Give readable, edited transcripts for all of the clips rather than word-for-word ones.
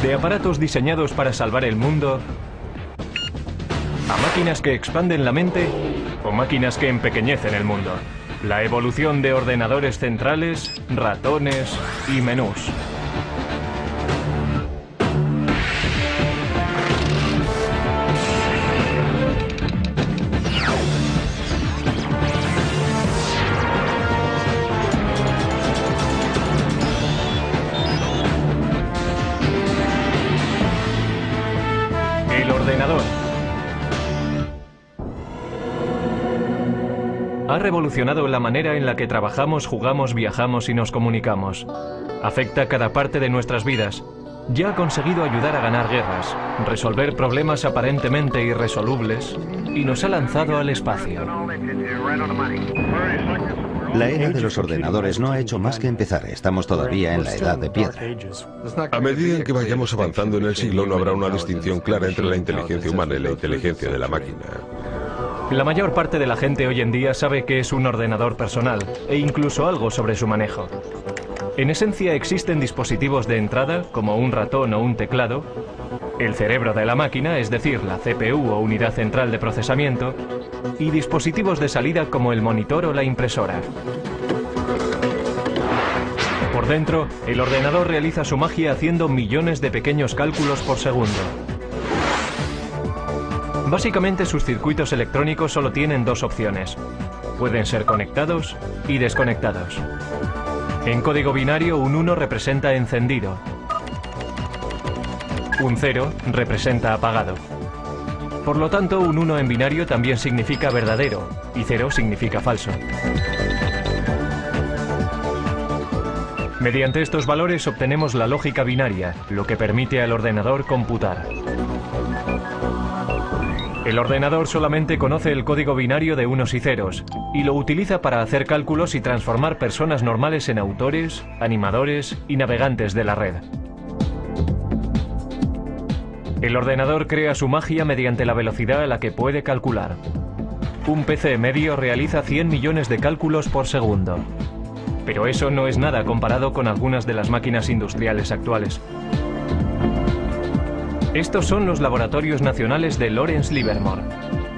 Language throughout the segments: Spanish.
De aparatos diseñados para salvar el mundo, a máquinas que expanden la mente o máquinas que empequeñecen el mundo. La evolución de ordenadores centrales, ratones y menús. El ordenador ha revolucionado la manera en la que trabajamos, jugamos, viajamos y nos comunicamos. Afecta cada parte de nuestras vidas. Ya ha conseguido ayudar a ganar guerras, resolver problemas aparentemente irresolubles y nos ha lanzado al espacio. La era de los ordenadores no ha hecho más que empezar. Estamos todavía en la edad de piedra. A medida en que vayamos avanzando en el siglo, no habrá una distinción clara entre la inteligencia humana y la inteligencia de la máquina. La mayor parte de la gente hoy en día sabe qué es un ordenador personal e incluso algo sobre su manejo. En esencia existen dispositivos de entrada, como un ratón o un teclado, el cerebro de la máquina, es decir, la CPU o unidad central de procesamiento, y dispositivos de salida como el monitor o la impresora. Por dentro, el ordenador realiza su magia haciendo millones de pequeños cálculos por segundo. Básicamente sus circuitos electrónicos solo tienen dos opciones. Pueden ser conectados y desconectados. En código binario, un 1 representa encendido. Un 0 representa apagado. Por lo tanto, un 1 en binario también significa verdadero y 0 significa falso. Mediante estos valores obtenemos la lógica binaria, lo que permite al ordenador computar. El ordenador solamente conoce el código binario de unos y ceros y lo utiliza para hacer cálculos y transformar personas normales en autores, animadores y navegantes de la red. El ordenador crea su magia mediante la velocidad a la que puede calcular. Un PC medio realiza 100 millones de cálculos por segundo. Pero eso no es nada comparado con algunas de las máquinas industriales actuales. Estos son los laboratorios nacionales de Lawrence Livermore,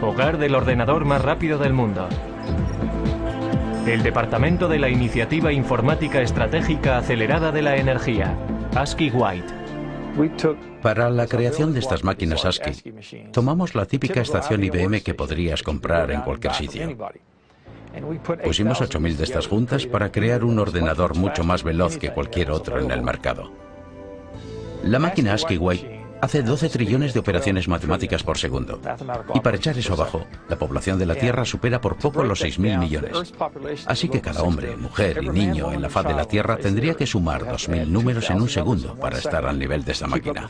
hogar del ordenador más rápido del mundo. El Departamento de la Iniciativa Informática Estratégica Acelerada de la Energía, ASCII White. Para la creación de estas máquinas ASCII, tomamos la típica estación IBM que podrías comprar en cualquier sitio. Pusimos 8000 de estas juntas para crear un ordenador mucho más veloz que cualquier otro en el mercado. La máquina ASCII White hace 12 trillones de operaciones matemáticas por segundo. Y para echar eso abajo, la población de la Tierra supera por poco los 6.000 millones. Así que cada hombre, mujer y niño en la faz de la Tierra tendría que sumar 2000 números en un segundo para estar al nivel de esta máquina.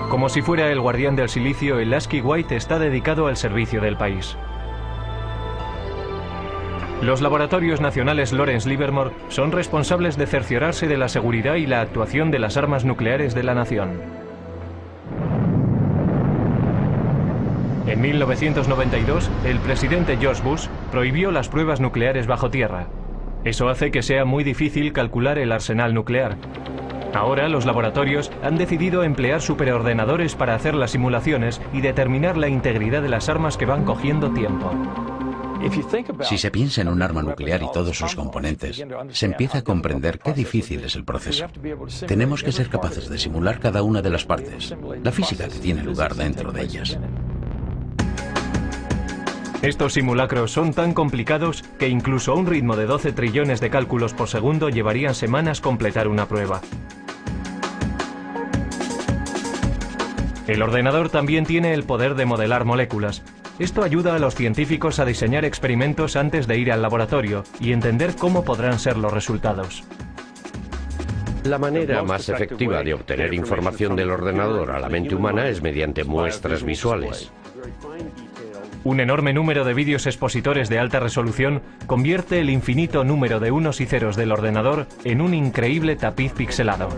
Como si fuera el guardián del silicio, el ASCII White está dedicado al servicio del país. Los laboratorios nacionales Lawrence Livermore son responsables de cerciorarse de la seguridad y la actuación de las armas nucleares de la nación. En 1992, el presidente George Bush prohibió las pruebas nucleares bajo tierra. Eso hace que sea muy difícil calcular el arsenal nuclear. Ahora los laboratorios han decidido emplear superordenadores para hacer las simulaciones y determinar la integridad de las armas que van cogiendo tiempo. Si se piensa en un arma nuclear y todos sus componentes, se empieza a comprender qué difícil es el proceso. Tenemos que ser capaces de simular cada una de las partes, la física que tiene lugar dentro de ellas. Estos simulacros son tan complicados que incluso a un ritmo de 12 trillones de cálculos por segundo llevarían semanas completar una prueba. El ordenador también tiene el poder de modelar moléculas. Esto ayuda a los científicos a diseñar experimentos antes de ir al laboratorio y entender cómo podrán ser los resultados. La manera más efectiva de obtener información del ordenador a la mente humana es mediante muestras visuales. Un enorme número de vídeos expositores de alta resolución convierte el infinito número de unos y ceros del ordenador en un increíble tapiz pixelado.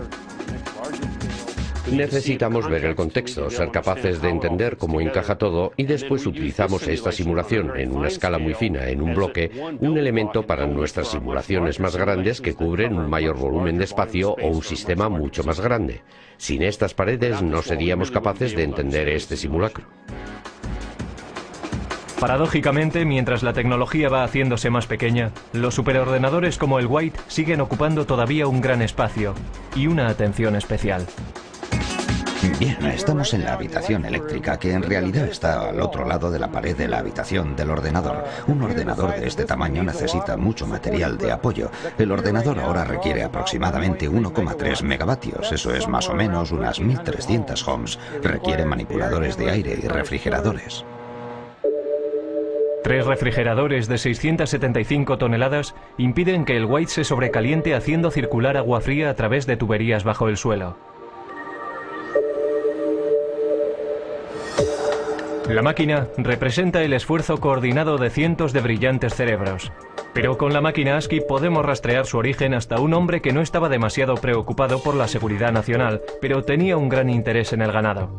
Necesitamos ver el contexto, ser capaces de entender cómo encaja todo y después utilizamos esta simulación en una escala muy fina, en un bloque, un elemento para nuestras simulaciones más grandes que cubren un mayor volumen de espacio o un sistema mucho más grande. Sin estas paredes no seríamos capaces de entender este simulacro. Paradójicamente, mientras la tecnología va haciéndose más pequeña, los superordenadores como el White siguen ocupando todavía un gran espacio y una atención especial. Bien, estamos en la habitación eléctrica, que en realidad está al otro lado de la pared de la habitación del ordenador. Un ordenador de este tamaño necesita mucho material de apoyo. El ordenador ahora requiere aproximadamente 1,3 megavatios, eso es más o menos unas 1300 ohms. Requiere manipuladores de aire y refrigeradores. 3 refrigeradores de 675 toneladas impiden que el White se sobrecaliente haciendo circular agua fría a través de tuberías bajo el suelo. La máquina representa el esfuerzo coordinado de cientos de brillantes cerebros. Pero con la máquina ASCII podemos rastrear su origen hasta un hombre que no estaba demasiado preocupado por la seguridad nacional, pero tenía un gran interés en el ganado.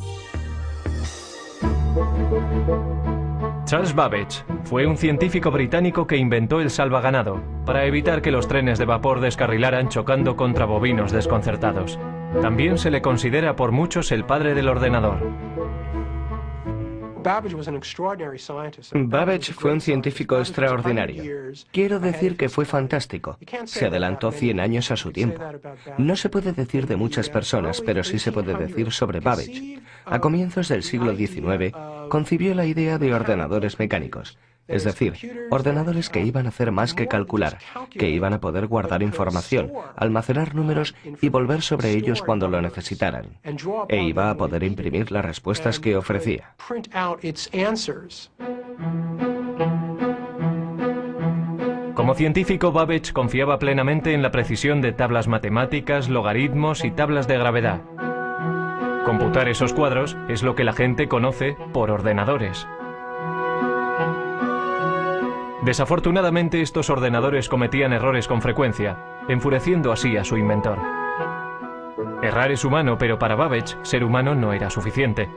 Charles Babbage fue un científico británico que inventó el salvaganado para evitar que los trenes de vapor descarrilaran chocando contra bovinos desconcertados. También se le considera por muchos el padre del ordenador. Babbage fue un científico extraordinario. Quiero decir que fue fantástico. Se adelantó 100 años a su tiempo. No se puede decir de muchas personas, pero sí se puede decir sobre Babbage. A comienzos del siglo XIX, concibió la idea de ordenadores mecánicos. Es decir, ordenadores que iban a hacer más que calcular, que iban a poder guardar información, almacenar números y volver sobre ellos cuando lo necesitaran. E iba a poder imprimir las respuestas que ofrecía. Como científico, Babbage confiaba plenamente en la precisión de tablas matemáticas, logaritmos y tablas de gravedad. Computar esos cuadros es lo que la gente conoce por ordenadores. Desafortunadamente, estos ordenadores cometían errores con frecuencia, enfureciendo así a su inventor. Errar es humano, pero para Babbage, ser humano no era suficiente.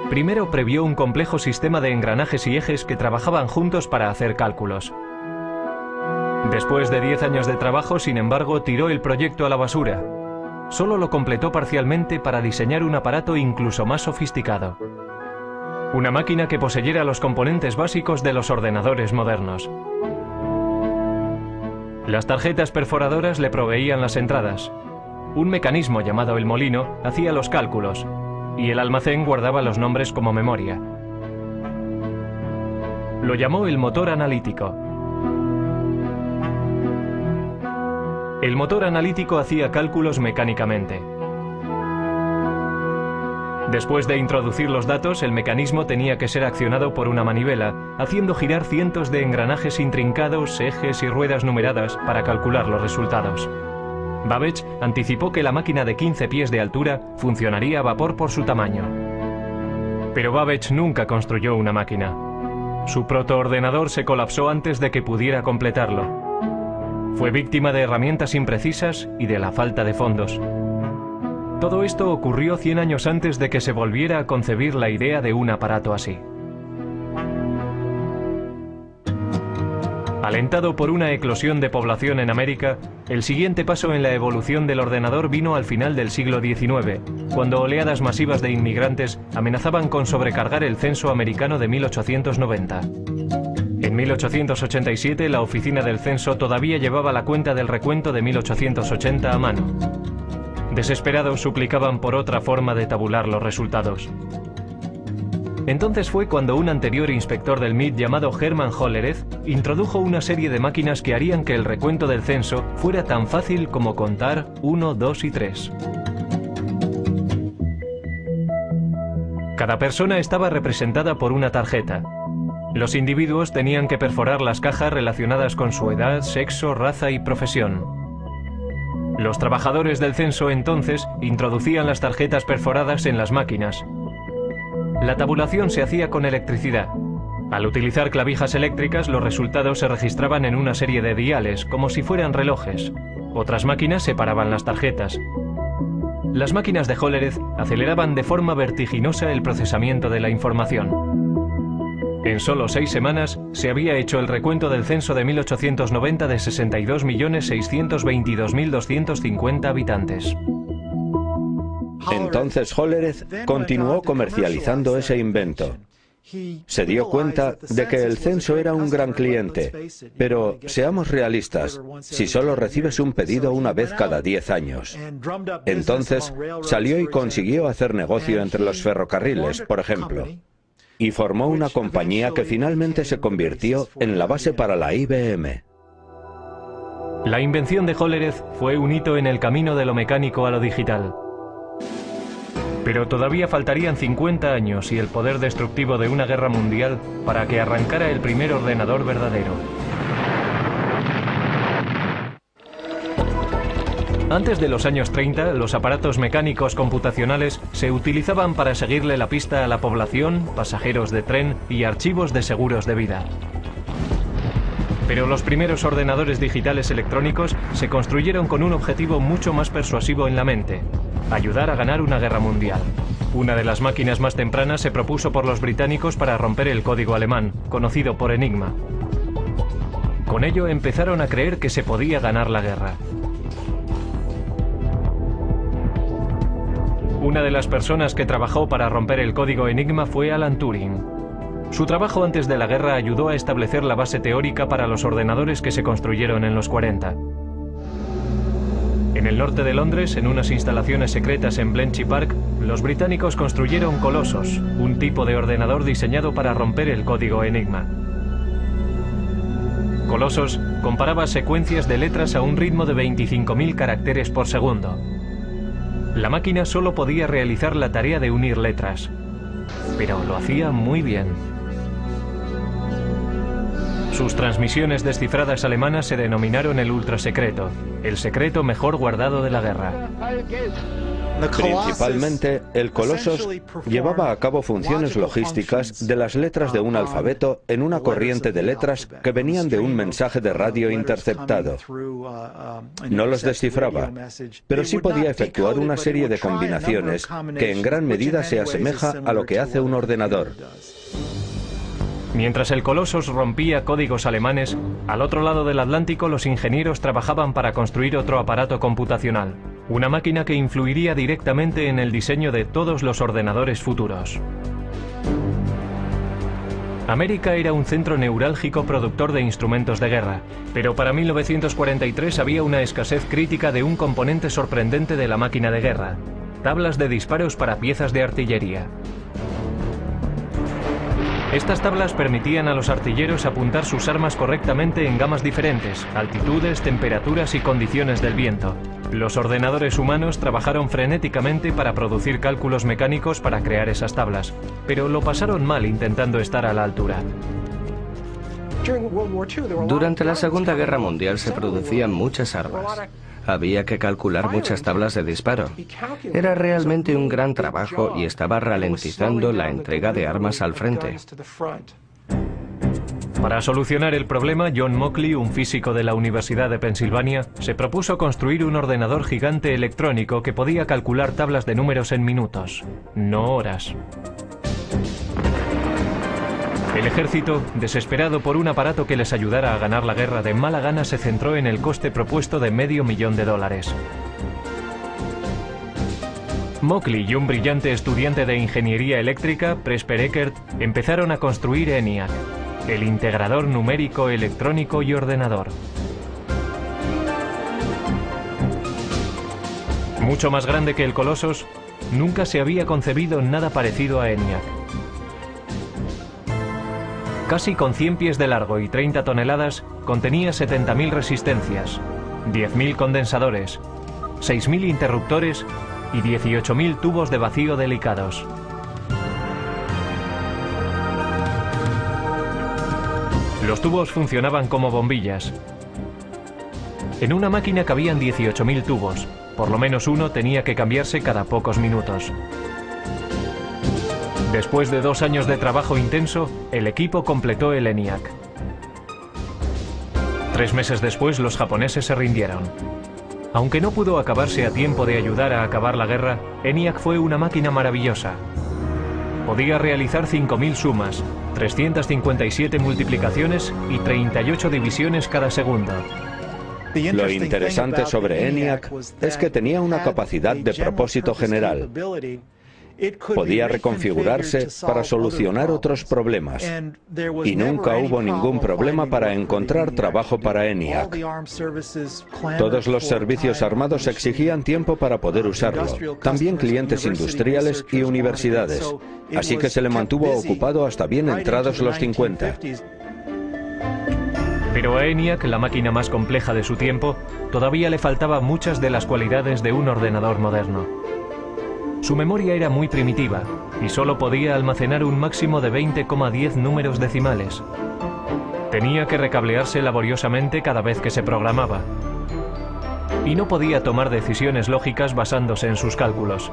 Primero previó un complejo sistema de engranajes y ejes que trabajaban juntos para hacer cálculos. Después de 10 años de trabajo, sin embargo, tiró el proyecto a la basura. Solo lo completó parcialmente para diseñar un aparato incluso más sofisticado. Una máquina que poseyera los componentes básicos de los ordenadores modernos. Las tarjetas perforadoras le proveían las entradas. Un mecanismo llamado el molino hacía los cálculos y el almacén guardaba los nombres como memoria. Lo llamó el motor analítico. El motor analítico hacía cálculos mecánicamente. Después de introducir los datos, el mecanismo tenía que ser accionado por una manivela, haciendo girar cientos de engranajes intrincados, ejes y ruedas numeradas para calcular los resultados. Babbage anticipó que la máquina de 15 pies de altura funcionaría a vapor por su tamaño. Pero Babbage nunca construyó una máquina. Su protoordenador se colapsó antes de que pudiera completarlo. Fue víctima de herramientas imprecisas y de la falta de fondos. Todo esto ocurrió 100 años antes de que se volviera a concebir la idea de un aparato así. Alentado por una eclosión de población en América, el siguiente paso en la evolución del ordenador vino al final del siglo XIX, cuando oleadas masivas de inmigrantes amenazaban con sobrecargar el censo americano de 1890. En 1887, la oficina del censo todavía llevaba la cuenta del recuento de 1880 a mano. Desesperados suplicaban por otra forma de tabular los resultados. Entonces fue cuando un anterior inspector del MIT llamado Hermann Hollerith introdujo una serie de máquinas que harían que el recuento del censo fuera tan fácil como contar 1, 2 y 3. Cada persona estaba representada por una tarjeta. Los individuos tenían que perforar las cajas relacionadas con su edad, sexo, raza y profesión. Los trabajadores del censo entonces introducían las tarjetas perforadas en las máquinas. La tabulación se hacía con electricidad. Al utilizar clavijas eléctricas, los resultados se registraban en una serie de diales, como si fueran relojes. Otras máquinas separaban las tarjetas. Las máquinas de Hollerith aceleraban de forma vertiginosa el procesamiento de la información. En solo 6 semanas se había hecho el recuento del censo de 1890 de 62.622.250 habitantes. Entonces Hollerith continuó comercializando ese invento. Se dio cuenta de que el censo era un gran cliente, pero seamos realistas, si solo recibes un pedido una vez cada 10 años. Entonces salió y consiguió hacer negocio entre los ferrocarriles, por ejemplo, y formó una compañía que finalmente se convirtió en la base para la IBM. La invención de Hollerith fue un hito en el camino de lo mecánico a lo digital. Pero todavía faltarían 50 años y el poder destructivo de una guerra mundial para que arrancara el primer ordenador verdadero. Antes de los años 30, los aparatos mecánicos computacionales se utilizaban para seguirle la pista a la población, pasajeros de tren y archivos de seguros de vida. Pero los primeros ordenadores digitales electrónicos se construyeron con un objetivo mucho más persuasivo en la mente: ayudar a ganar una guerra mundial. Una de las máquinas más tempranas se propuso por los británicos para romper el código alemán, conocido por Enigma. Con ello empezaron a creer que se podía ganar la guerra. Una de las personas que trabajó para romper el código Enigma fue Alan Turing. Su trabajo antes de la guerra ayudó a establecer la base teórica para los ordenadores que se construyeron en los 40. En el norte de Londres, en unas instalaciones secretas en Bletchley Park, los británicos construyeron Colossus, un tipo de ordenador diseñado para romper el código Enigma. Colossus comparaba secuencias de letras a un ritmo de 25.000 caracteres por segundo. La máquina solo podía realizar la tarea de unir letras, pero lo hacía muy bien. Sus transmisiones descifradas alemanas se denominaron el ultrasecreto, el secreto mejor guardado de la guerra. Principalmente, el Colossus llevaba a cabo funciones logísticas de las letras de un alfabeto en una corriente de letras que venían de un mensaje de radio interceptado. No los descifraba, pero sí podía efectuar una serie de combinaciones que en gran medida se asemeja a lo que hace un ordenador. Mientras el Colossus rompía códigos alemanes, al otro lado del Atlántico los ingenieros trabajaban para construir otro aparato computacional, una máquina que influiría directamente en el diseño de todos los ordenadores futuros. América era un centro neurálgico productor de instrumentos de guerra, pero para 1943 había una escasez crítica de un componente sorprendente de la máquina de guerra: tablas de disparos para piezas de artillería. Estas tablas permitían a los artilleros apuntar sus armas correctamente en gamas diferentes, altitudes, temperaturas y condiciones del viento. Los ordenadores humanos trabajaron frenéticamente para producir cálculos mecánicos para crear esas tablas, pero lo pasaron mal intentando estar a la altura. Durante la Segunda Guerra Mundial se producían muchas armas. Había que calcular muchas tablas de disparo. Era realmente un gran trabajo y estaba ralentizando la entrega de armas al frente. Para solucionar el problema, John Mauchly, un físico de la Universidad de Pensilvania, se propuso construir un ordenador gigante electrónico que podía calcular tablas de números en minutos, no horas. El ejército, desesperado por un aparato que les ayudara a ganar la guerra de mala gana, se centró en el coste propuesto de $500,000. Mauchly y un brillante estudiante de ingeniería eléctrica, Presper Eckert, empezaron a construir ENIAC, el integrador numérico, electrónico y ordenador. Mucho más grande que el Colossus, nunca se había concebido nada parecido a ENIAC. Casi con 100 pies de largo y 30 toneladas, contenía 70.000 resistencias, 10.000 condensadores, 6.000 interruptores y 18.000 tubos de vacío delicados. Los tubos funcionaban como bombillas. En una máquina cabían 18.000 tubos, por lo menos uno tenía que cambiarse cada pocos minutos. Después de 2 años de trabajo intenso, el equipo completó el ENIAC. 3 meses después, los japoneses se rindieron. Aunque no pudo acabarse a tiempo de ayudar a acabar la guerra, ENIAC fue una máquina maravillosa. Podía realizar 5000 sumas, 357 multiplicaciones y 38 divisiones cada segundo. Lo interesante sobre ENIAC es que tenía una capacidad de propósito general. Podía reconfigurarse para solucionar otros problemas. Y nunca hubo ningún problema para encontrar trabajo para ENIAC. Todos los servicios armados exigían tiempo para poder usarlo. También clientes industriales y universidades. Así que se le mantuvo ocupado hasta bien entrados los 50. Pero a ENIAC, la máquina más compleja de su tiempo, todavía le faltaban muchas de las cualidades de un ordenador moderno. Su memoria era muy primitiva y solo podía almacenar un máximo de 20,10 números decimales. Tenía que recablearse laboriosamente cada vez que se programaba. Y no podía tomar decisiones lógicas basándose en sus cálculos.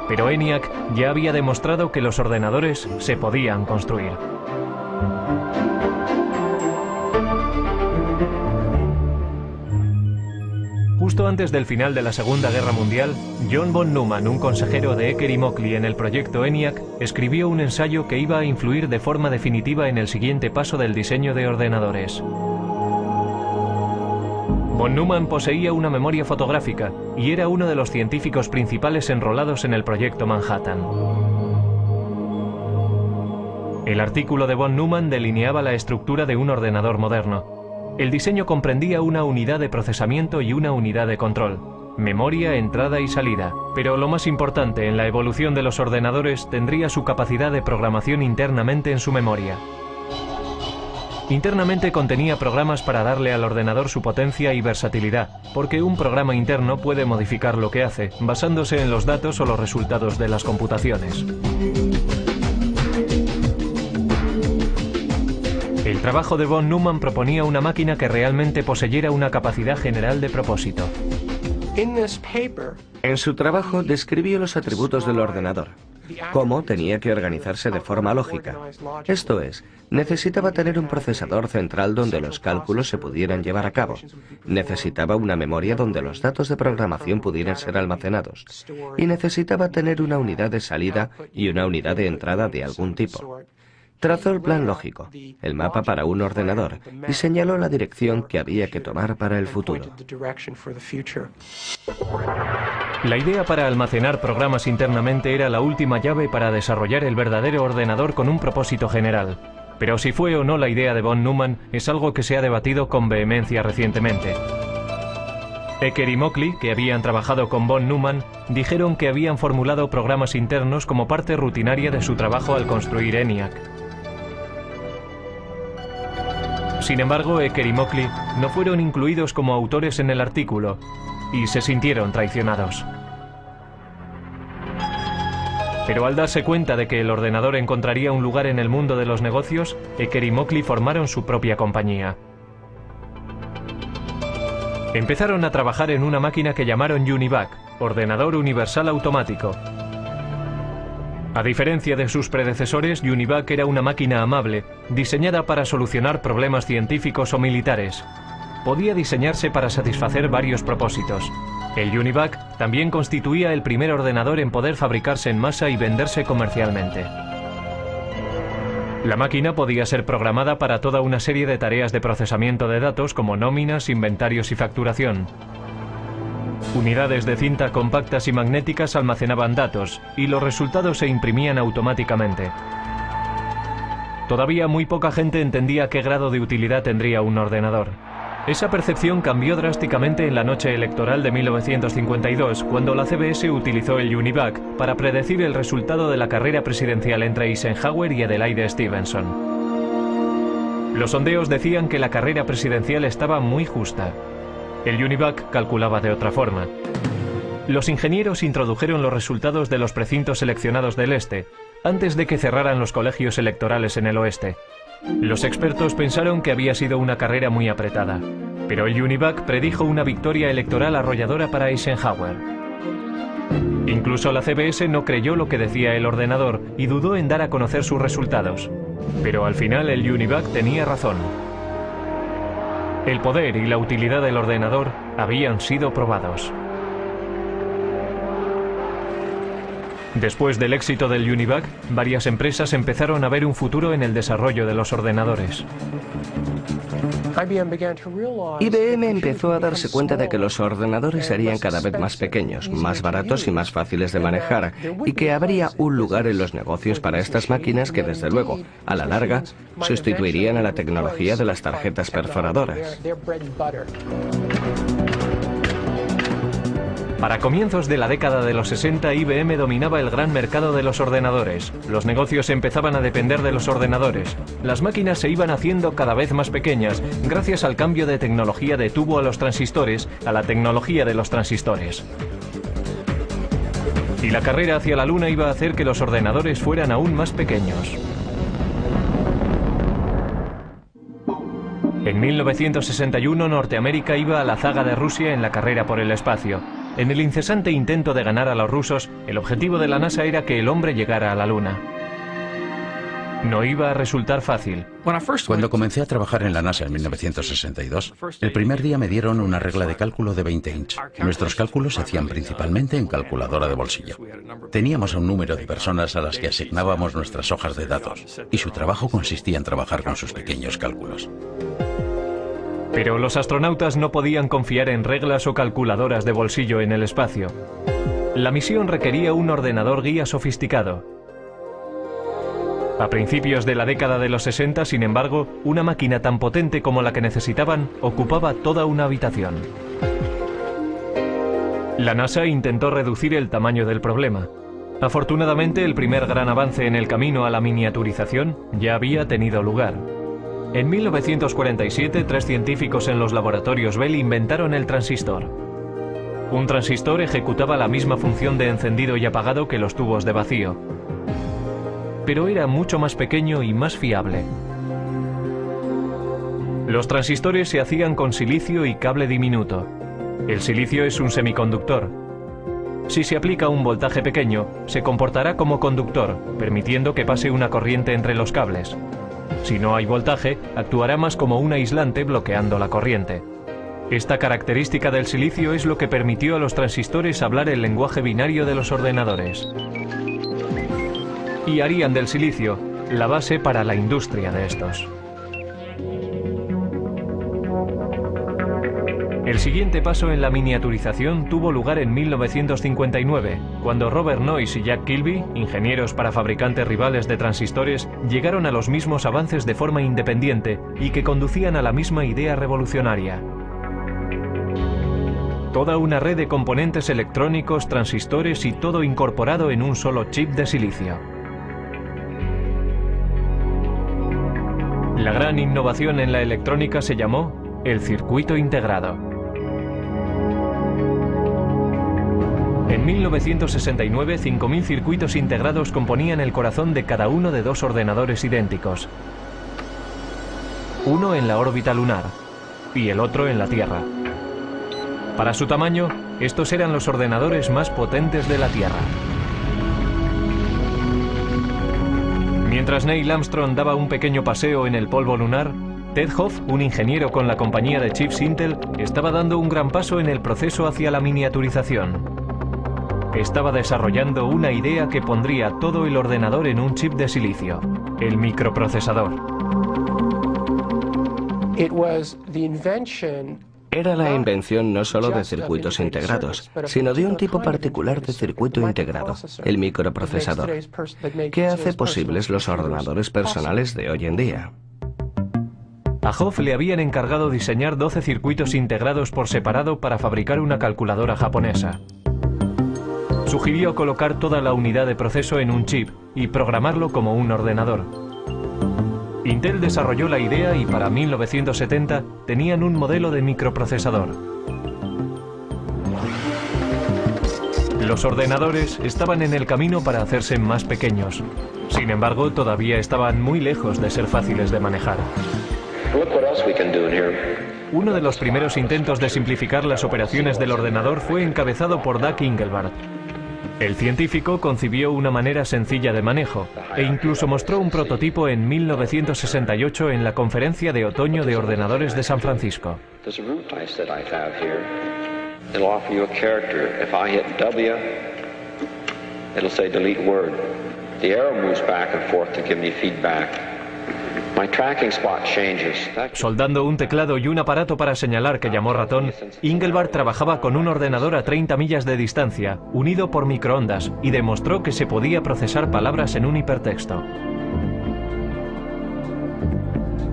Pero ENIAC ya había demostrado que los ordenadores se podían construir. Justo antes del final de la Segunda Guerra Mundial, John von Neumann, un consejero de Ecker y Mockley en el proyecto ENIAC, escribió un ensayo que iba a influir de forma definitiva en el siguiente paso del diseño de ordenadores. Von Neumann poseía una memoria fotográfica y era uno de los científicos principales enrolados en el proyecto Manhattan. El artículo de von Neumann delineaba la estructura de un ordenador moderno. El diseño comprendía una unidad de procesamiento y una unidad de control, memoria, entrada y salida. Pero lo más importante en la evolución de los ordenadores tendría su capacidad de programación internamente en su memoria. Internamente contenía programas para darle al ordenador su potencia y versatilidad, porque un programa interno puede modificar lo que hace, basándose en los datos o los resultados de las computaciones. El trabajo de von Neumann proponía una máquina que realmente poseyera una capacidad general de propósito. En su trabajo describió los atributos del ordenador, cómo tenía que organizarse de forma lógica. Esto es, necesitaba tener un procesador central donde los cálculos se pudieran llevar a cabo. Necesitaba una memoria donde los datos de programación pudieran ser almacenados. Y necesitaba tener una unidad de salida y una unidad de entrada de algún tipo. Trazó el plan lógico, el mapa para un ordenador, y señaló la dirección que había que tomar para el futuro. La idea para almacenar programas internamente era la última llave para desarrollar el verdadero ordenador con un propósito general. Pero si fue o no la idea de von Neumann es algo que se ha debatido con vehemencia recientemente. Ecker y Mockley, que habían trabajado con von Neumann, dijeron que habían formulado programas internos como parte rutinaria de su trabajo al construir ENIAC. Sin embargo, Ecker y Mockley no fueron incluidos como autores en el artículo y se sintieron traicionados. Pero al darse cuenta de que el ordenador encontraría un lugar en el mundo de los negocios, Ecker y Mockley formaron su propia compañía. Empezaron a trabajar en una máquina que llamaron UNIVAC, Ordenador Universal Automático. A diferencia de sus predecesores, UNIVAC era una máquina amable, diseñada para solucionar problemas científicos o militares. Podía diseñarse para satisfacer varios propósitos. El UNIVAC también constituía el primer ordenador en poder fabricarse en masa y venderse comercialmente. La máquina podía ser programada para toda una serie de tareas de procesamiento de datos como nóminas, inventarios y facturación. Unidades de cinta compactas y magnéticas almacenaban datos y los resultados se imprimían automáticamente. Todavía muy poca gente entendía qué grado de utilidad tendría un ordenador. Esa percepción cambió drásticamente en la noche electoral de 1952, cuando la CBS utilizó el UNIVAC para predecir el resultado de la carrera presidencial entre Eisenhower y Adelaide Stevenson. Los sondeos decían que la carrera presidencial estaba muy justa. El UNIVAC calculaba de otra forma. Los ingenieros introdujeron los resultados de los precintos seleccionados del este, antes de que cerraran los colegios electorales en el oeste. Los expertos pensaron que había sido una carrera muy apretada, pero el UNIVAC predijo una victoria electoral arrolladora para Eisenhower. Incluso la CBS no creyó lo que decía el ordenador y dudó en dar a conocer sus resultados. Pero al final el UNIVAC tenía razón. El poder y la utilidad del ordenador habían sido probados. Después del éxito del Univac, varias empresas empezaron a ver un futuro en el desarrollo de los ordenadores. IBM empezó a darse cuenta de que los ordenadores serían cada vez más pequeños, más baratos y más fáciles de manejar, y que habría un lugar en los negocios para estas máquinas que, desde luego, a la larga, sustituirían a la tecnología de las tarjetas perforadoras. Para comienzos de la década de los 60, IBM dominaba el gran mercado de los ordenadores. Los negocios empezaban a depender de los ordenadores. Las máquinas se iban haciendo cada vez más pequeñas, gracias al cambio de tecnología de tubo a los transistores, a la tecnología de los transistores. Y la carrera hacia la Luna iba a hacer que los ordenadores fueran aún más pequeños. En 1961, Norteamérica iba a la zaga de Rusia en la carrera por el espacio. En el incesante intento de ganar a los rusos, el objetivo de la NASA era que el hombre llegara a la Luna. No iba a resultar fácil. Cuando comencé a trabajar en la NASA en 1962, el primer día me dieron una regla de cálculo de 20 inch. Nuestros cálculos se hacían principalmente en calculadora de bolsillo. Teníamos a un número de personas a las que asignábamos nuestras hojas de datos, y su trabajo consistía en trabajar con sus pequeños cálculos. Pero los astronautas no podían confiar en reglas o calculadoras de bolsillo en el espacio. La misión requería un ordenador guía sofisticado. A principios de la década de los 60, sin embargo, una máquina tan potente como la que necesitaban ocupaba toda una habitación. La NASA intentó reducir el tamaño del problema. Afortunadamente, el primer gran avance en el camino a la miniaturización ya había tenido lugar. En 1947, 3 científicos en los laboratorios Bell inventaron el transistor. Un transistor ejecutaba la misma función de encendido y apagado que los tubos de vacío, pero era mucho más pequeño y más fiable. Los transistores se hacían con silicio y cable diminuto. El silicio es un semiconductor. Si se aplica un voltaje pequeño, se comportará como conductor, permitiendo que pase una corriente entre los cables. Si no hay voltaje, actuará más como un aislante bloqueando la corriente. Esta característica del silicio es lo que permitió a los transistores hablar el lenguaje binario de los ordenadores. Y harían del silicio la base para la industria de estos. El siguiente paso en la miniaturización tuvo lugar en 1959, cuando Robert Noyce y Jack Kilby, ingenieros para fabricantes rivales de transistores, llegaron a los mismos avances de forma independiente y que conducían a la misma idea revolucionaria. Toda una red de componentes electrónicos, transistores y todo incorporado en un solo chip de silicio. La gran innovación en la electrónica se llamó el circuito integrado. En 1969, 5.000 circuitos integrados componían el corazón de cada uno de 2 ordenadores idénticos. Uno en la órbita lunar y el otro en la Tierra. Para su tamaño, estos eran los ordenadores más potentes de la Tierra. Mientras Neil Armstrong daba un pequeño paseo en el polvo lunar, Ted Hoff, un ingeniero con la compañía de chips Intel, estaba dando un gran paso en el proceso hacia la miniaturización. Estaba desarrollando una idea que pondría todo el ordenador en un chip de silicio, el microprocesador. Era la invención no solo de circuitos integrados, sino de un tipo particular de circuito integrado, el microprocesador, que hace posibles los ordenadores personales de hoy en día. A Hoff le habían encargado diseñar 12 circuitos integrados por separado para fabricar una calculadora japonesa. Sugirió colocar toda la unidad de proceso en un chip y programarlo como un ordenador. Intel desarrolló la idea y para 1970 tenían un modelo de microprocesador. Los ordenadores estaban en el camino para hacerse más pequeños. Sin embargo, todavía estaban muy lejos de ser fáciles de manejar. Uno de los primeros intentos de simplificar las operaciones del ordenador fue encabezado por Doug Engelbart. El científico concibió una manera sencilla de manejo e incluso mostró un prototipo en 1968 en la Conferencia de Otoño de Ordenadores de San Francisco. Soldando un teclado y un aparato para señalar que llamó ratón, Engelbart trabajaba con un ordenador a 30 millas de distancia, unido por microondas, y demostró que se podía procesar palabras en un hipertexto.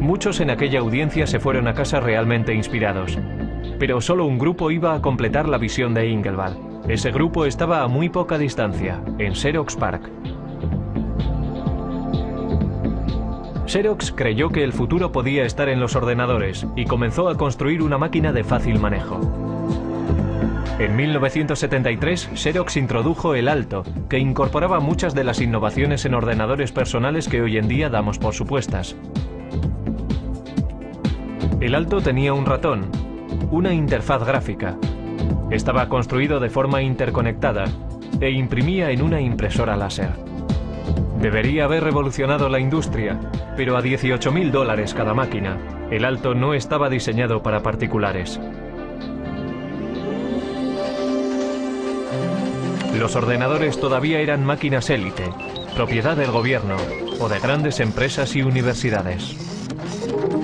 Muchos en aquella audiencia se fueron a casa realmente inspirados, pero solo un grupo iba a completar la visión de Engelbart. Ese grupo estaba a muy poca distancia, en Xerox PARC. Xerox creyó que el futuro podía estar en los ordenadores y comenzó a construir una máquina de fácil manejo. En 1973, Xerox introdujo el Alto, que incorporaba muchas de las innovaciones en ordenadores personales que hoy en día damos por supuestas. El Alto tenía un ratón, una interfaz gráfica, estaba construido de forma interconectada e imprimía en una impresora láser. Debería haber revolucionado la industria, pero a $18.000 cada máquina. El Alto no estaba diseñado para particulares. Los ordenadores todavía eran máquinas élite, propiedad del gobierno o de grandes empresas y universidades.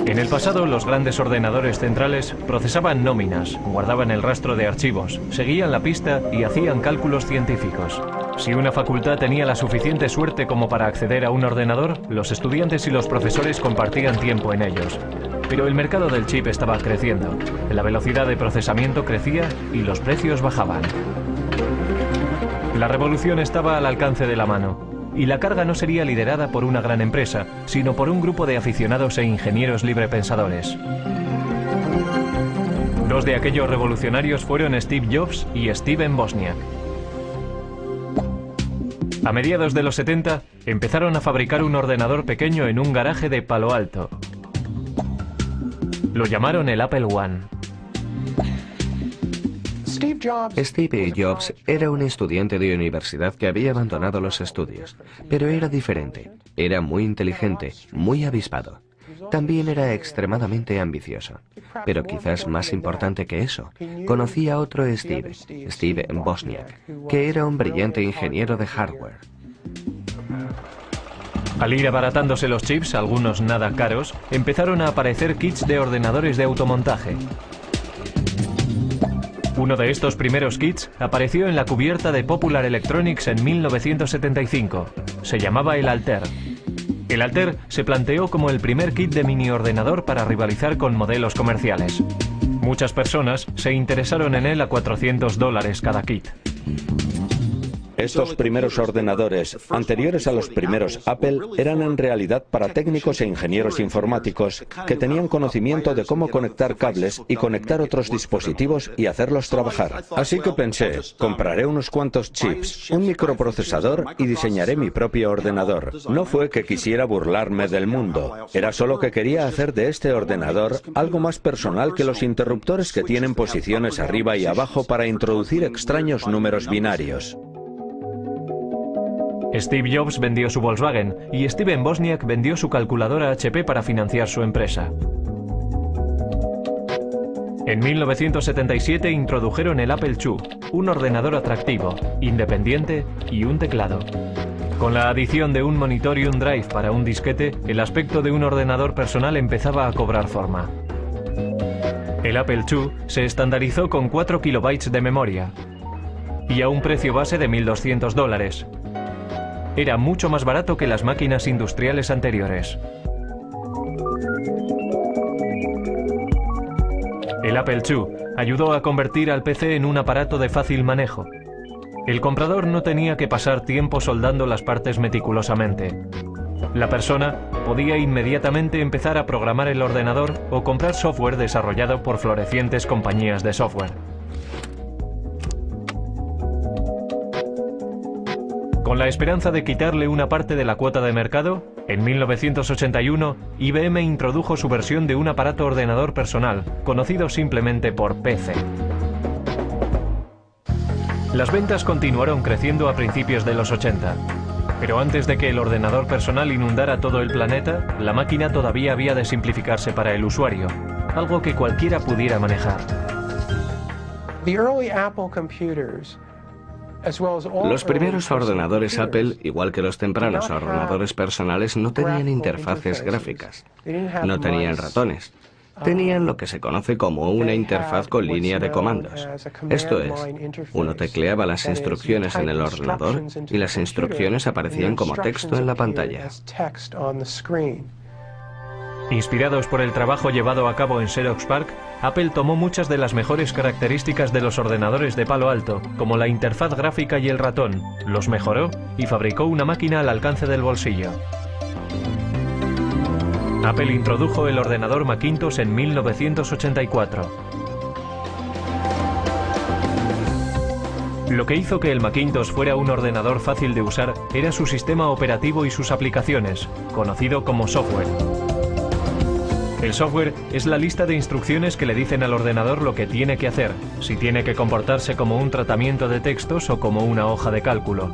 En el pasado, los grandes ordenadores centrales procesaban nóminas, guardaban el rastro de archivos, seguían la pista y hacían cálculos científicos. Si una facultad tenía la suficiente suerte como para acceder a un ordenador, los estudiantes y los profesores compartían tiempo en ellos. Pero el mercado del chip estaba creciendo, la velocidad de procesamiento crecía y los precios bajaban. La revolución estaba al alcance de la mano, y la carga no sería liderada por una gran empresa, sino por un grupo de aficionados e ingenieros librepensadores. Dos de aquellos revolucionarios fueron Steve Jobs y Steven Wozniak. A mediados de los 70, empezaron a fabricar un ordenador pequeño en un garaje de Palo Alto. Lo llamaron el Apple I. Steve Jobs era un estudiante de universidad que había abandonado los estudios, pero era diferente. Era muy inteligente, muy avispado. También era extremadamente ambicioso. Pero quizás más importante que eso, conocía a otro Steve Wozniak, que era un brillante ingeniero de hardware. Al ir abaratándose los chips, algunos nada caros, empezaron a aparecer kits de ordenadores de automontaje. Uno de estos primeros kits apareció en la cubierta de Popular Electronics en 1975. Se llamaba el Altair. El Altair se planteó como el primer kit de mini ordenador para rivalizar con modelos comerciales. Muchas personas se interesaron en él a $400 cada kit. Estos primeros ordenadores, anteriores a los primeros Apple, eran en realidad para técnicos e ingenieros informáticos que tenían conocimiento de cómo conectar cables y conectar otros dispositivos y hacerlos trabajar. Así que pensé, compraré unos cuantos chips, un microprocesador y diseñaré mi propio ordenador. No fue que quisiera burlarme del mundo, era solo que quería hacer de este ordenador algo más personal que los interruptores que tienen posiciones arriba y abajo para introducir extraños números binarios. Steve Jobs vendió su Volkswagen y Steven Wozniak vendió su calculadora HP para financiar su empresa. En 1977 introdujeron el Apple II, un ordenador atractivo, independiente y un teclado. Con la adición de un monitor y un drive para un disquete, el aspecto de un ordenador personal empezaba a cobrar forma. El Apple II se estandarizó con 4 kilobytes de memoria y a un precio base de $1.200. Era mucho más barato que las máquinas industriales anteriores. El Apple II ayudó a convertir al PC en un aparato de fácil manejo. El comprador no tenía que pasar tiempo soldando las partes meticulosamente. La persona podía inmediatamente empezar a programar el ordenador o comprar software desarrollado por florecientes compañías de software. Con la esperanza de quitarle una parte de la cuota de mercado, en 1981 IBM introdujo su versión de un aparato ordenador personal, conocido simplemente por PC. Las ventas continuaron creciendo a principios de los 80. Pero antes de que el ordenador personal inundara todo el planeta, la máquina todavía había de simplificarse para el usuario, algo que cualquiera pudiera manejar. Los primeros ordenadores Apple, igual que los tempranos ordenadores personales, no tenían interfaces gráficas, no tenían ratones. Tenían lo que se conoce como una interfaz con línea de comandos. Esto es, uno tecleaba las instrucciones en el ordenador y las instrucciones aparecían como texto en la pantalla. Inspirados por el trabajo llevado a cabo en Xerox PARC, Apple tomó muchas de las mejores características de los ordenadores de Palo Alto, como la interfaz gráfica y el ratón, los mejoró y fabricó una máquina al alcance del bolsillo. Apple introdujo el ordenador Macintosh en 1984. Lo que hizo que el Macintosh fuera un ordenador fácil de usar era su sistema operativo y sus aplicaciones, conocido como software. El software es la lista de instrucciones que le dicen al ordenador lo que tiene que hacer, si tiene que comportarse como un tratamiento de textos o como una hoja de cálculo.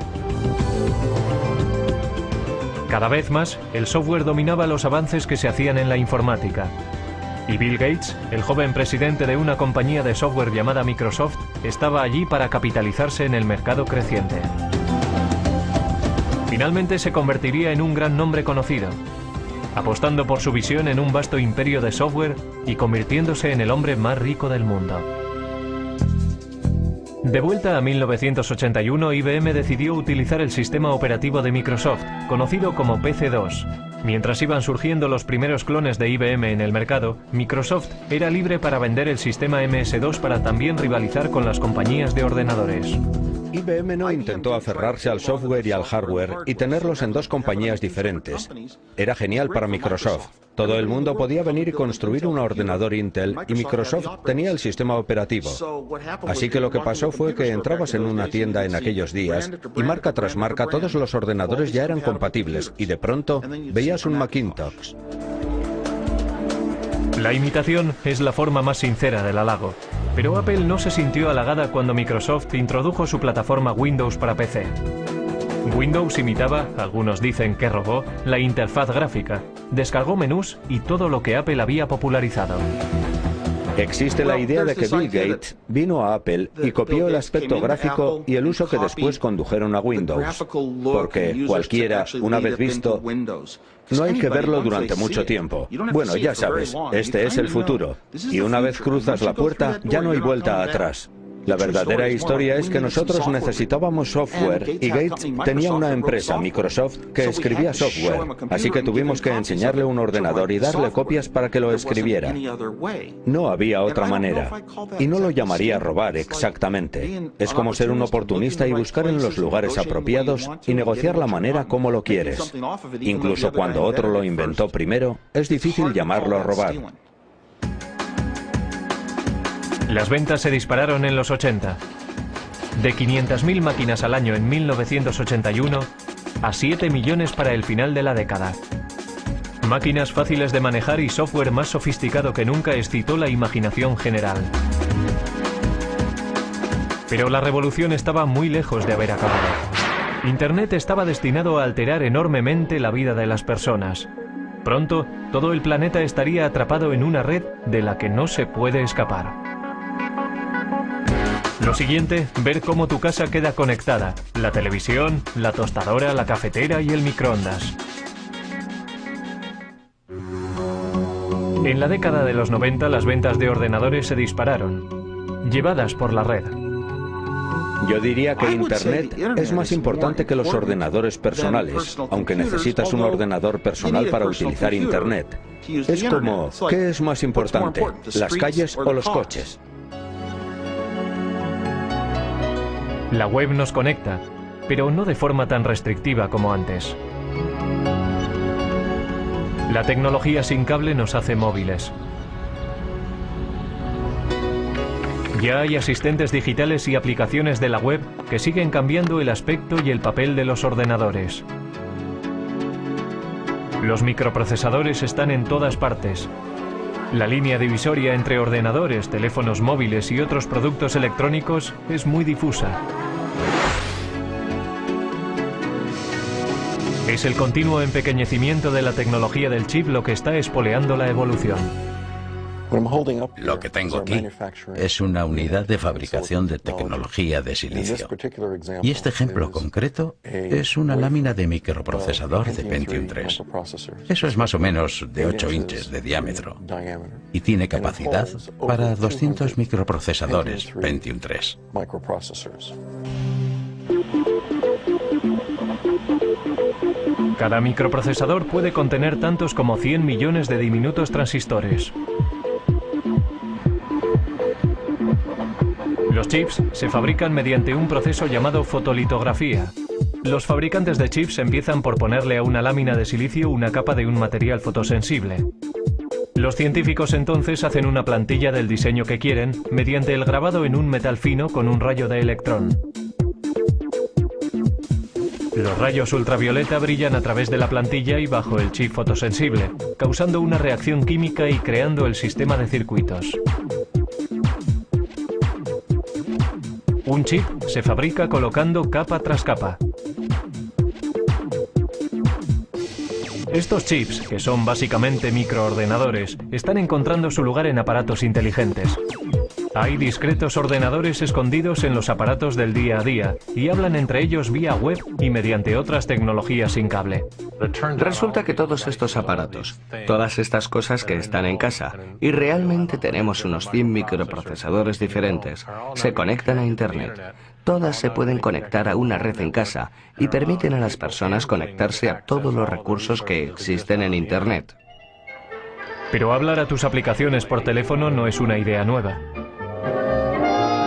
Cada vez más, el software dominaba los avances que se hacían en la informática. Y Bill Gates, el joven presidente de una compañía de software llamada Microsoft, estaba allí para capitalizarse en el mercado creciente. Finalmente se convertiría en un gran nombre conocido, apostando por su visión en un vasto imperio de software y convirtiéndose en el hombre más rico del mundo. De vuelta a 1981, IBM decidió utilizar el sistema operativo de Microsoft, conocido como PC-2. Mientras iban surgiendo los primeros clones de IBM en el mercado, Microsoft era libre para vender el sistema MS-2 para también rivalizar con las compañías de ordenadores. IBM no intentó aferrarse al software y al hardware y tenerlos en dos compañías diferentes. Era genial para Microsoft. Todo el mundo podía venir y construir un ordenador Intel y Microsoft tenía el sistema operativo. Así que lo que pasó fue que entrabas en una tienda en aquellos días y marca tras marca todos los ordenadores ya eran compatibles y de pronto veías un Macintosh. La imitación es la forma más sincera del halago, pero Apple no se sintió halagada cuando Microsoft introdujo su plataforma Windows para PC. Windows imitaba, algunos dicen que robó, la interfaz gráfica, descargó menús y todo lo que Apple había popularizado. Existe la idea de que Bill Gates vino a Apple y copió el aspecto gráfico y el uso que después condujeron a Windows, porque cualquiera, una vez visto, no hay que verlo durante mucho tiempo. Bueno, ya sabes, este es el futuro, y una vez cruzas la puerta ya no hay vuelta atrás. La verdadera historia es que nosotros necesitábamos software y Gates tenía una empresa, Microsoft, que escribía software, así que tuvimos que enseñarle un ordenador y darle copias para que lo escribiera. No había otra manera. Y no lo llamaría robar exactamente. Es como ser un oportunista y buscar en los lugares apropiados y negociar la manera como lo quieres. Incluso cuando otro lo inventó primero, es difícil llamarlo robar. Las ventas se dispararon en los 80. De 500.000 máquinas al año en 1981 a 7 millones para el final de la década. Máquinas fáciles de manejar y software más sofisticado que nunca excitó la imaginación general. Pero la revolución estaba muy lejos de haber acabado. Internet estaba destinado a alterar enormemente la vida de las personas. Pronto, todo el planeta estaría atrapado en una red de la que no se puede escapar. Lo siguiente, ver cómo tu casa queda conectada. La televisión, la tostadora, la cafetera y el microondas. En la década de los 90 las ventas de ordenadores se dispararon, llevadas por la red. Yo diría que Internet es más importante que los ordenadores personales, aunque necesitas un ordenador personal para utilizar Internet. Es como, ¿qué es más importante? ¿Las calles o los coches? La web nos conecta, pero no de forma tan restrictiva como antes. La tecnología sin cable nos hace móviles. Ya hay asistentes digitales y aplicaciones de la web que siguen cambiando el aspecto y el papel de los ordenadores. Los microprocesadores están en todas partes. La línea divisoria entre ordenadores, teléfonos móviles y otros productos electrónicos es muy difusa. Es el continuo empequeñecimiento de la tecnología del chip lo que está espoleando la evolución. Lo que tengo aquí es una unidad de fabricación de tecnología de silicio. Y este ejemplo concreto es una lámina de microprocesador de Pentium 3. Eso es más o menos de 8 inches de diámetro. Y tiene capacidad para 200 microprocesadores Pentium 3. Cada microprocesador puede contener tantos como 100 millones de diminutos transistores. Los chips se fabrican mediante un proceso llamado fotolitografía. Los fabricantes de chips empiezan por ponerle a una lámina de silicio una capa de un material fotosensible. Los científicos entonces hacen una plantilla del diseño que quieren mediante el grabado en un metal fino con un rayo de electrón. Los rayos ultravioleta brillan a través de la plantilla y bajo el chip fotosensible, causando una reacción química y creando el sistema de circuitos. Un chip se fabrica colocando capa tras capa. Estos chips, que son básicamente microordenadores, están encontrando su lugar en aparatos inteligentes. Hay discretos ordenadores escondidos en los aparatos del día a día y hablan entre ellos vía web y mediante otras tecnologías sin cable. Resulta que todos estos aparatos, todas estas cosas que están en casa, y realmente tenemos unos 100 microprocesadores diferentes, se conectan a Internet. Todas se pueden conectar a una red en casa y permiten a las personas conectarse a todos los recursos que existen en Internet. Pero hablar a tus aplicaciones por teléfono no es una idea nueva.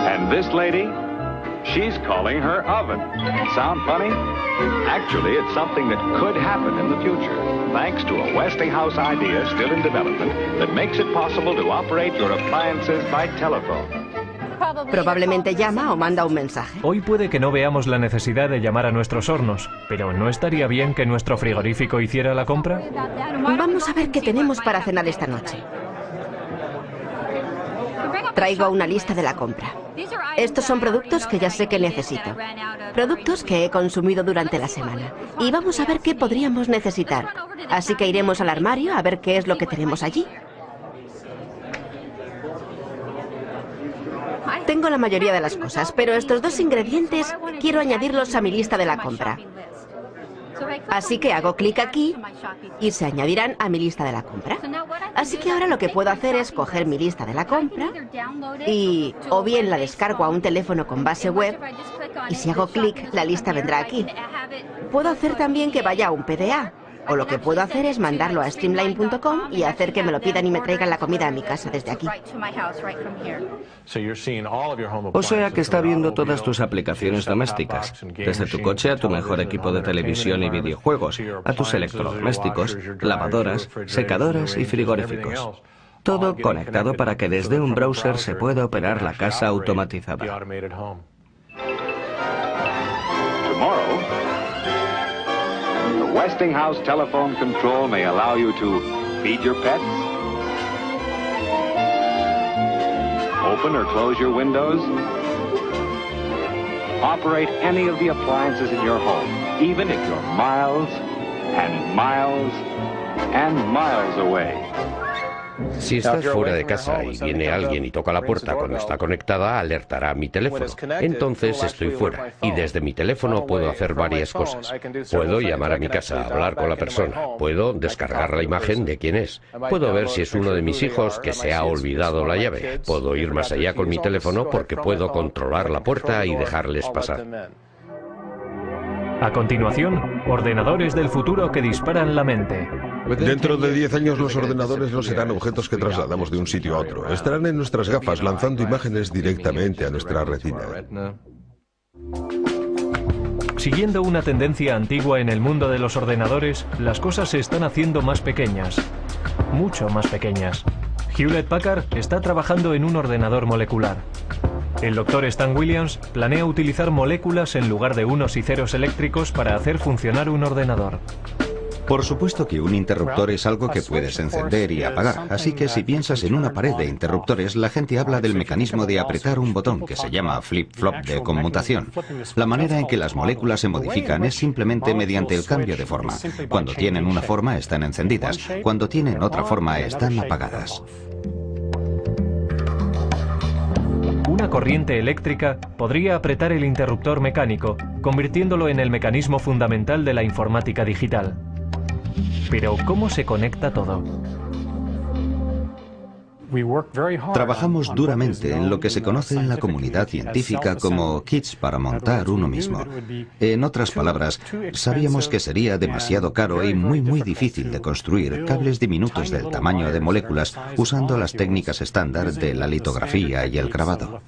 And this lady, she's calling her oven. Sound funny? Actually, it's something that could happen in the future, thanks to a Westinghouse idea still in development that makes it possible to operate your appliances by telephone. Probablemente llama o manda un mensaje. Hoy puede que no veamos la necesidad de llamar a nuestros hornos, pero ¿no estaría bien que nuestro frigorífico hiciera la compra? Vamos a ver qué tenemos para cenar esta noche. Traigo una lista de la compra. Estos son productos que ya sé que necesito. Productos que he consumido durante la semana. Y vamos a ver qué podríamos necesitar. Así que iremos al armario a ver qué es lo que tenemos allí. Tengo la mayoría de las cosas, pero estos dos ingredientes quiero añadirlos a mi lista de la compra. Así que hago clic aquí y se añadirán a mi lista de la compra. Así que ahora lo que puedo hacer es coger mi lista de la compra y o bien la descargo a un teléfono con base web y si hago clic la lista vendrá aquí. Puedo hacer también que vaya a un PDA. O lo que puedo hacer es mandarlo a streamline.com y hacer que me lo pidan y me traigan la comida a mi casa desde aquí. O sea que está viendo todas tus aplicaciones domésticas, desde tu coche a tu mejor equipo de televisión y videojuegos, a tus electrodomésticos, lavadoras, secadoras y frigoríficos. Todo conectado para que desde un browser se pueda operar la casa automatizada. Westinghouse telephone control may allow you to feed your pets, open or close your windows, operate any of the appliances in your home, even if you're miles and miles and miles away. Si estás fuera de casa y viene alguien y toca la puerta cuando está conectada, alertará a mi teléfono. Entonces estoy fuera y desde mi teléfono puedo hacer varias cosas. Puedo llamar a mi casa, hablar con la persona, puedo descargar la imagen de quién es, puedo ver si es uno de mis hijos que se ha olvidado la llave, puedo ir más allá con mi teléfono porque puedo controlar la puerta y dejarles pasar. A continuación, ordenadores del futuro que disparan la mente. Dentro de 10 años los ordenadores no serán objetos que trasladamos de un sitio a otro. Estarán en nuestras gafas lanzando imágenes directamente a nuestra retina. Siguiendo una tendencia antigua en el mundo de los ordenadores, las cosas se están haciendo más pequeñas. Mucho más pequeñas. Hewlett Packard está trabajando en un ordenador molecular. El doctor Stan Williams planea utilizar moléculas en lugar de unos y ceros eléctricos para hacer funcionar un ordenador. Por supuesto que un interruptor es algo que puedes encender y apagar, así que si piensas en una pared de interruptores, la gente habla del mecanismo de apretar un botón que se llama flip-flop de conmutación. La manera en que las moléculas se modifican es simplemente mediante el cambio de forma. Cuando tienen una forma están encendidas, cuando tienen otra forma están apagadas. Una corriente eléctrica podría apretar el interruptor mecánico, convirtiéndolo en el mecanismo fundamental de la informática digital. Pero, ¿cómo se conecta todo? Trabajamos duramente en lo que se conoce en la comunidad científica como kits para montar uno mismo. En otras palabras, sabíamos que sería demasiado caro y muy difícil de construir cables diminutos del tamaño de moléculas usando las técnicas estándar de la litografía y el grabado.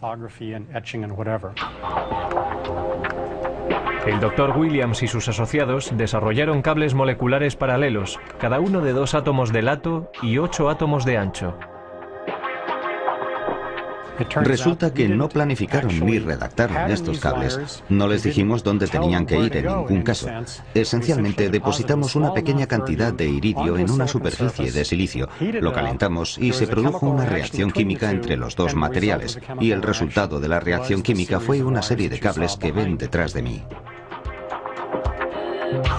El Dr. Williams y sus asociados desarrollaron cables moleculares paralelos, cada uno de 2 átomos de lato y 8 átomos de ancho. Resulta que no planificaron ni redactaron estos cables. No les dijimos dónde tenían que ir en ningún caso. Esencialmente depositamos una pequeña cantidad de iridio en una superficie de silicio, lo calentamos y se produjo una reacción química entre los dos materiales, y el resultado de la reacción química fue una serie de cables que ven detrás de mí.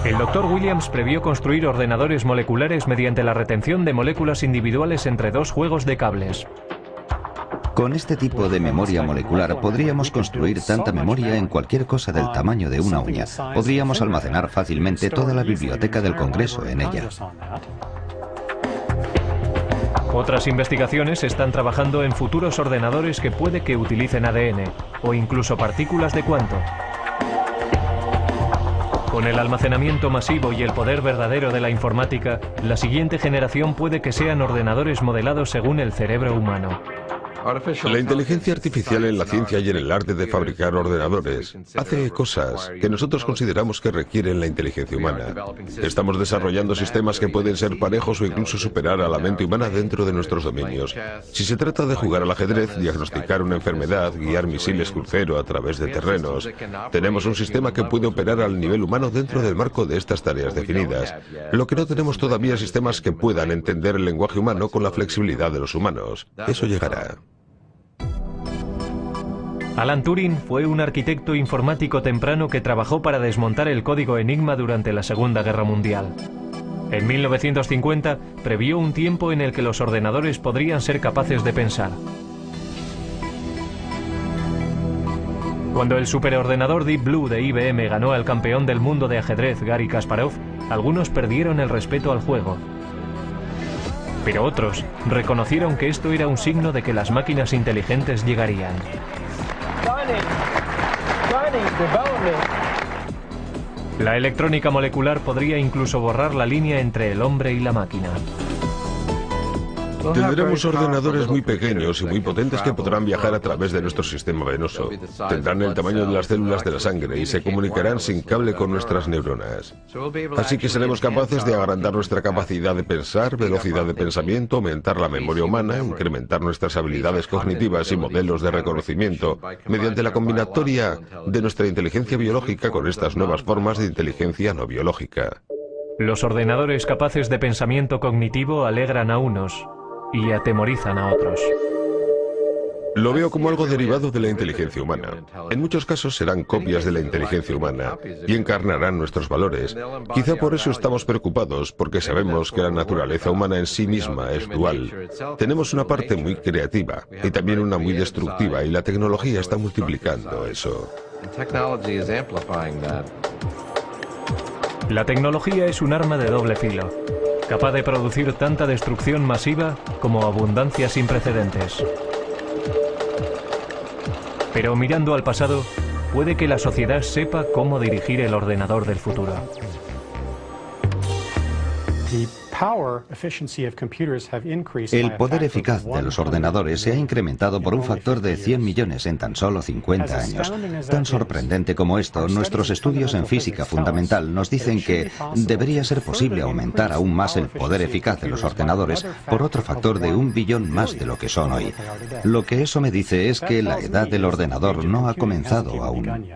El Dr. Williams previó construir ordenadores moleculares mediante la retención de moléculas individuales entre 2 juegos de cables. Con este tipo de memoria molecular podríamos construir tanta memoria en cualquier cosa del tamaño de una uña. Podríamos almacenar fácilmente toda la biblioteca del Congreso en ella. Otras investigaciones están trabajando en futuros ordenadores que puede que utilicen ADN o incluso partículas de cuanto. Con el almacenamiento masivo y el poder verdadero de la informática, la siguiente generación puede que sean ordenadores modelados según el cerebro humano. La inteligencia artificial en la ciencia y en el arte de fabricar ordenadores hace cosas que nosotros consideramos que requieren la inteligencia humana. Estamos desarrollando sistemas que pueden ser parejos o incluso superar a la mente humana dentro de nuestros dominios. Si se trata de jugar al ajedrez, diagnosticar una enfermedad, guiar misiles crucero a través de terrenos, tenemos un sistema que puede operar al nivel humano dentro del marco de estas tareas definidas. Lo que no tenemos todavía es sistemas que puedan entender el lenguaje humano con la flexibilidad de los humanos. Eso llegará. Alan Turing fue un arquitecto informático temprano que trabajó para desmontar el código Enigma durante la Segunda Guerra Mundial. En 1950 previó un tiempo en el que los ordenadores podrían ser capaces de pensar. Cuando el superordenador Deep Blue de IBM ganó al campeón del mundo de ajedrez Garry Kasparov, algunos perdieron el respeto al juego. Pero otros reconocieron que esto era un signo de que las máquinas inteligentes llegarían. La electrónica molecular podría incluso borrar la línea entre el hombre y la máquina. Tendremos ordenadores muy pequeños y muy potentes que podrán viajar a través de nuestro sistema venoso. Tendrán el tamaño de las células de la sangre y se comunicarán sin cable con nuestras neuronas. Así que seremos capaces de agrandar nuestra capacidad de pensar, velocidad de pensamiento, aumentar la memoria humana, incrementar nuestras habilidades cognitivas y modelos de reconocimiento mediante la combinatoria de nuestra inteligencia biológica con estas nuevas formas de inteligencia no biológica. Los ordenadores capaces de pensamiento cognitivo alegran a unos y atemorizan a otros. Lo veo como algo derivado de la inteligencia humana. En muchos casos serán copias de la inteligencia humana y encarnarán nuestros valores. Quizá por eso estamos preocupados, porque sabemos que la naturaleza humana en sí misma es dual. Tenemos una parte muy creativa y también una muy destructiva, y la tecnología está multiplicando eso. La tecnología es un arma de doble filo, capaz de producir tanta destrucción masiva como abundancia sin precedentes. Pero mirando al pasado, puede que la sociedad sepa cómo dirigir el ordenador del futuro. El poder eficaz de los ordenadores se ha incrementado por un factor de 100 millones en tan solo 50 años. Tan sorprendente como esto, nuestros estudios en física fundamental nos dicen que debería ser posible aumentar aún más el poder eficaz de los ordenadores por otro factor de 1 billón más de lo que son hoy. Lo que eso me dice es que la edad del ordenador no ha comenzado aún.